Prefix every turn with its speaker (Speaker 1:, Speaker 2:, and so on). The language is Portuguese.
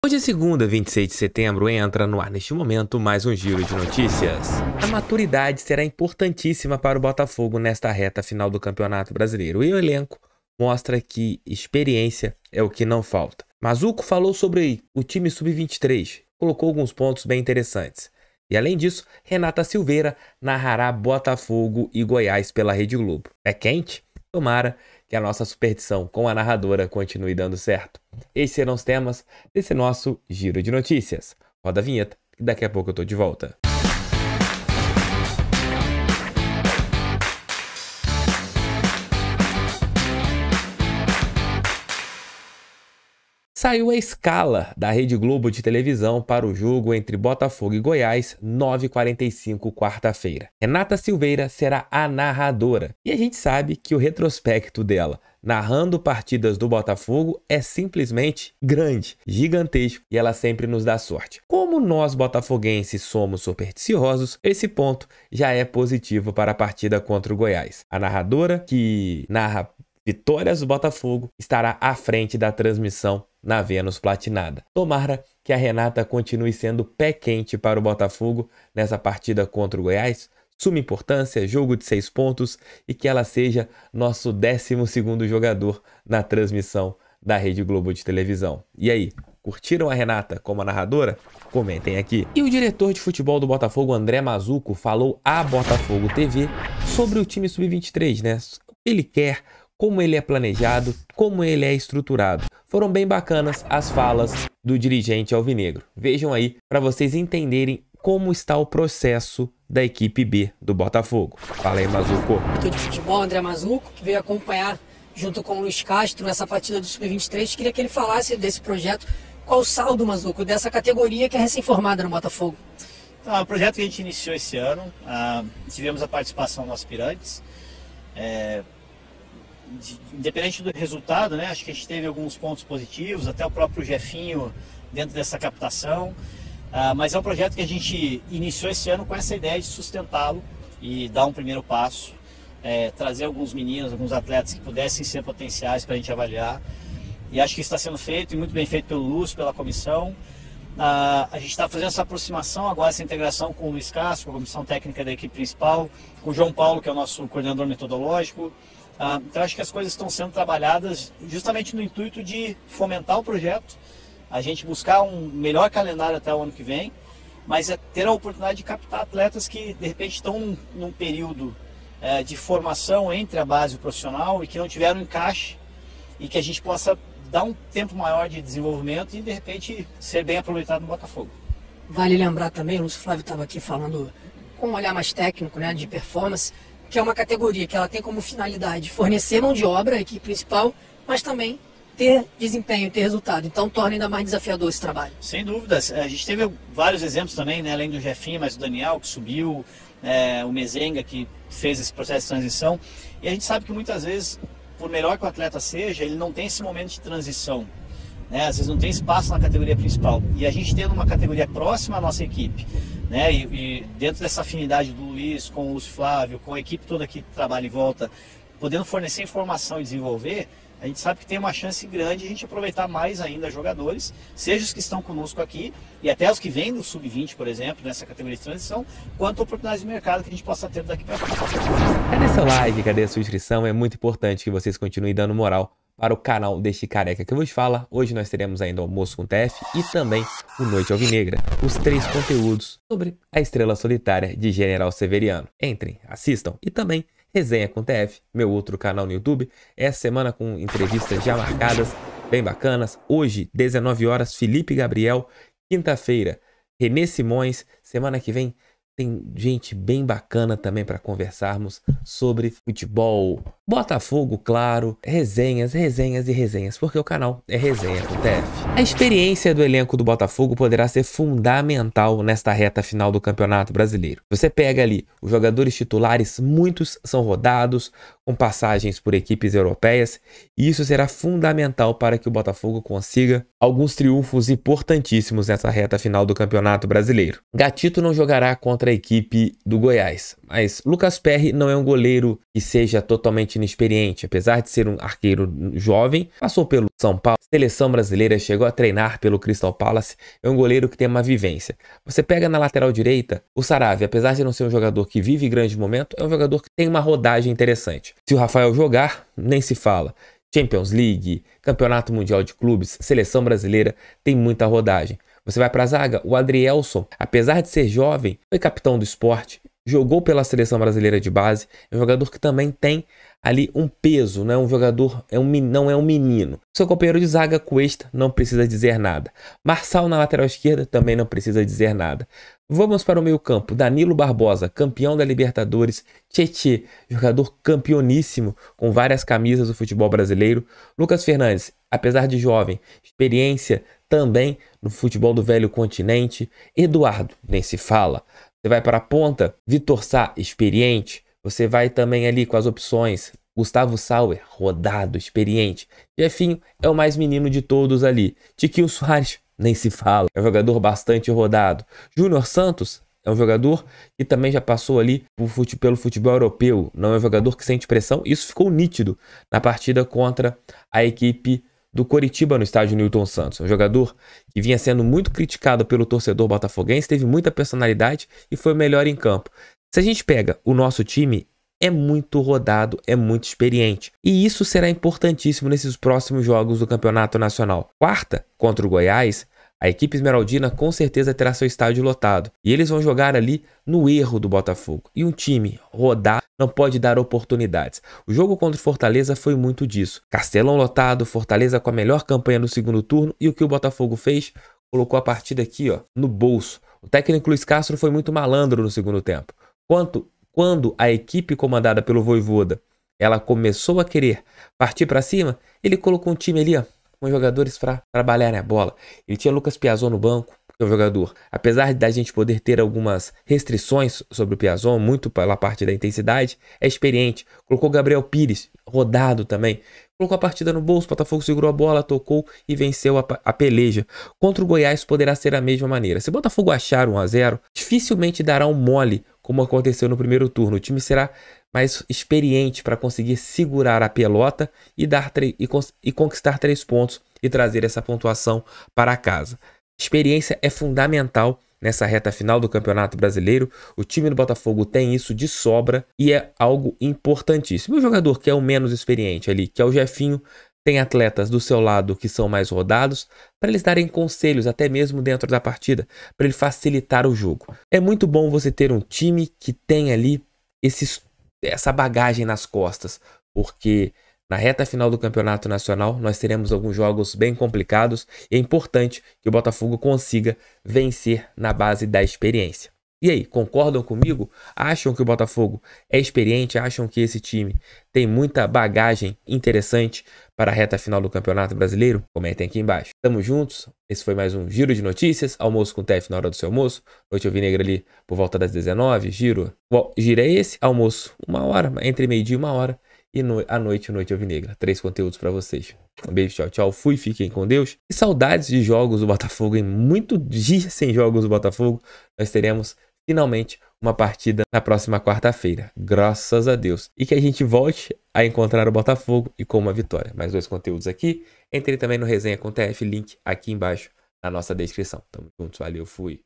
Speaker 1: Hoje é segunda, 26 de setembro, entra no ar neste momento mais um giro de notícias. A maturidade será importantíssima para o Botafogo nesta reta final do Campeonato Brasileiro e o elenco mostra que experiência é o que não falta. Mazzuco falou sobre o time sub-23, colocou alguns pontos bem interessantes. E além disso, Renata Silveira narrará Botafogo e Goiás pela Rede Globo. É quente? Tomara que a nossa superstição com a narradora continue dando certo. Esses serão os temas desse nosso giro de notícias. Roda a vinheta, que daqui a pouco eu tô de volta. Saiu a escala da Rede Globo de televisão para o jogo entre Botafogo e Goiás, 9h45, quarta-feira. Renata Silveira será a narradora. E a gente sabe que o retrospecto dela, narrando partidas do Botafogo, é simplesmente grande, gigantesco, e ela sempre nos dá sorte. Como nós botafoguenses somos supersticiosos, esse ponto já é positivo para a partida contra o Goiás. A narradora, que narra vitórias do Botafogo, estará à frente da transmissão na Vênus Platinada. Tomara que a Renata continue sendo pé quente para o Botafogo nessa partida contra o Goiás. Suma importância, jogo de 6 pontos, e que ela seja nosso 12º jogador na transmissão da Rede Globo de televisão. E aí, curtiram a Renata como a narradora? Comentem aqui. E o diretor de futebol do Botafogo, André Mazzuco, falou à Botafogo TV sobre o time sub-23, né? O que ele quer, como ele é planejado, como ele é estruturado. Foram bem bacanas as falas do dirigente alvinegro. Vejam aí para vocês entenderem como está o processo da equipe B do Botafogo. Fala aí, Mazzuco.
Speaker 2: Diretor de futebol, André Mazzuco, que veio acompanhar junto com o Luiz Castro essa partida do Sub-23. Queria que ele falasse desse projeto. Qual o saldo, Mazzuco, dessa categoria que é recém-formada no Botafogo?
Speaker 3: Então, é um projeto que a gente iniciou esse ano. Tivemos a participação dos aspirantes. Independente do resultado, né? Acho que a gente teve alguns pontos positivos, até o próprio Jefinho dentro dessa captação. Mas é um projeto que a gente iniciou esse ano com essa ideia de sustentá-lo e dar um primeiro passo, trazer alguns meninos, alguns atletas que pudessem ser potenciais para a gente avaliar. E acho que isso está sendo feito, e muito bem feito pelo Lúcio, pela comissão. A gente está fazendo essa aproximação agora, essa integração com o Luiz Castro, com a comissão técnica da equipe principal, com o João Paulo, que é o nosso coordenador metodológico. Então acho que as coisas estão sendo trabalhadas justamente no intuito de fomentar o projeto, a gente buscar um melhor calendário até o ano que vem, mas ter a oportunidade de captar atletas que de repente estão num período de formação entre a base e o profissional e que não tiveram encaixe, e que a gente possa dar um tempo maior de desenvolvimento e de repente ser bem aproveitado no Botafogo.
Speaker 2: Vale lembrar também, o Lúcio Flávio estava aqui falando com um olhar mais técnico, né, de performance, que é uma categoria que ela tem como finalidade fornecer mão de obra, a equipe principal, mas também ter desempenho, ter resultado. Então torna ainda mais desafiador esse trabalho.
Speaker 3: Sem dúvidas. A gente teve vários exemplos também, né? Além do Jefinho, mas o Daniel que subiu, o Mezenga que fez esse processo de transição. E a gente sabe que muitas vezes, por melhor que o atleta seja, ele não tem esse momento de transição, né? Às vezes não tem espaço na categoria principal. E a gente tendo uma categoria próxima à nossa equipe, né? E dentro dessa afinidade do Luiz com o Lúcio Flávio, com a equipe toda que trabalha em volta, podendo fornecer informação e desenvolver, a gente sabe que tem uma chance grande de a gente aproveitar mais ainda jogadores, seja os que estão conosco aqui, e até os que vêm do Sub-20, por exemplo, nessa categoria de transição, quanto oportunidades de mercado que a gente possa ter daqui para frente.
Speaker 1: Cadê seu like? Cadê a sua inscrição? É muito importante que vocês continuem dando moral para o canal deste careca que vos fala. Hoje nós teremos ainda o Almoço com TF e também o Noite Alvinegra, os 3 conteúdos sobre a Estrela Solitária de General Severiano. Entrem, assistam, e também Resenha com TF, meu outro canal no YouTube, essa semana com entrevistas já marcadas, bem bacanas. Hoje, 19 horas, Felipe Gabriel. Quinta-feira, Renê Simões. Semana que vem tem gente bem bacana também para conversarmos sobre futebol, Botafogo, claro, resenhas, resenhas e resenhas, porque o canal é Resenha com TF. A experiência do elenco do Botafogo poderá ser fundamental nesta reta final do Campeonato Brasileiro. Você pega ali os jogadores titulares, muitos são rodados, com passagens por equipes europeias, e isso será fundamental para que o Botafogo consiga alguns triunfos importantíssimos nessa reta final do Campeonato Brasileiro. Gatito não jogará contra a equipe do Goiás, mas Lucas Perry não é um goleiro que seja totalmente inexperiente, apesar de ser um arqueiro jovem, passou pelo São Paulo, seleção brasileira, chegou a treinar pelo Crystal Palace, é um goleiro que tem uma vivência. Você pega na lateral direita, o Saravia, apesar de não ser um jogador que vive grande momento, é um jogador que tem uma rodagem interessante. Se o Rafael jogar, nem se fala. Champions League, Campeonato Mundial de Clubes, Seleção Brasileira, tem muita rodagem. Você vai para a zaga, o Adrielson, apesar de ser jovem, foi capitão do Sport, jogou pela Seleção Brasileira de base, é um jogador que também tem ali um peso, não é um jogador, não é um menino. Seu companheiro de zaga, Cuesta, não precisa dizer nada. Marçal na lateral esquerda também não precisa dizer nada. Vamos para o meio campo, Danilo Barbosa, campeão da Libertadores, Tietê, jogador campeoníssimo com várias camisas do futebol brasileiro, Lucas Fernandes, apesar de jovem, experiência também no futebol do velho continente, Eduardo, nem se fala. Você vai para a ponta, Vitor Sá, experiente. Você vai também ali com as opções, Gustavo Sauer, rodado, experiente. Jefinho é o mais menino de todos ali. Tiquinho Soares, nem se fala, é um jogador bastante rodado. Júnior Santos é um jogador que também já passou ali pelo futebol europeu. Não é um jogador que sente pressão. Isso ficou nítido na partida contra a equipe do Coritiba no estádio Newton Santos. Um jogador que vinha sendo muito criticado pelo torcedor botafoguense, teve muita personalidade e foi o melhor em campo. Se a gente pega o nosso time, é muito rodado, é muito experiente. E isso será importantíssimo nesses próximos jogos do Campeonato Nacional. Quarta, contra o Goiás, a equipe esmeraldina com certeza terá seu estádio lotado. E eles vão jogar ali no erro do Botafogo. E um time rodado não pode dar oportunidades. O jogo contra o Fortaleza foi muito disso. Castelão lotado, Fortaleza com a melhor campanha no segundo turno. E o que o Botafogo fez? Colocou a partida aqui, ó, no bolso. O técnico Luiz Castro foi muito malandro no segundo tempo. Quando a equipe comandada pelo Vojvoda, ela começou a querer partir para cima, ele colocou um time ali, ó, com jogadores para trabalharem a bola. Ele tinha Lucas Piazon no banco, que é um jogador, apesar da gente poder ter algumas restrições sobre o Piazon, muito pela parte da intensidade, é experiente. Colocou Gabriel Pires, rodado também. Colocou a partida no bolso, o Botafogo segurou a bola, tocou e venceu a peleja. Contra o Goiás poderá ser a mesma maneira. Se o Botafogo achar 1-0, dificilmente dará um mole, como aconteceu no primeiro turno. O time será mais experiente para conseguir segurar a pelota e conquistar 3 pontos e trazer essa pontuação para casa. Experiência é fundamental nessa reta final do Campeonato Brasileiro. O time do Botafogo tem isso de sobra e é algo importantíssimo. O jogador que é o menos experiente ali, que é o Jefinho, tem atletas do seu lado que são mais rodados, para eles darem conselhos até mesmo dentro da partida, para ele facilitar o jogo. É muito bom você ter um time que tem ali essa bagagem nas costas, porque na reta final do Campeonato Nacional nós teremos alguns jogos bem complicados e é importante que o Botafogo consiga vencer na base da experiência. E aí, concordam comigo? Acham que o Botafogo é experiente? Acham que esse time tem muita bagagem interessante para a reta final do Campeonato Brasileiro? Comentem aqui embaixo. Tamo juntos. Esse foi mais um Giro de Notícias. Almoço com TF na hora do seu almoço. Noite Alvinegra ali por volta das 19. Giro é esse. Almoço 1 hora, entre meio-dia e 1 hora. E à noite, Noite Alvinegra. 3 conteúdos para vocês. Um beijo, tchau, tchau. Fui, fiquem com Deus. E saudades de jogos do Botafogo. Em muito dias sem jogos do Botafogo, nós teremos finalmente uma partida na próxima quarta-feira, graças a Deus. E que a gente volte a encontrar o Botafogo e com uma vitória. Mais 2 conteúdos aqui. Entrem também no Resenha com TF, link aqui embaixo na nossa descrição. Tamo juntos, valeu, fui.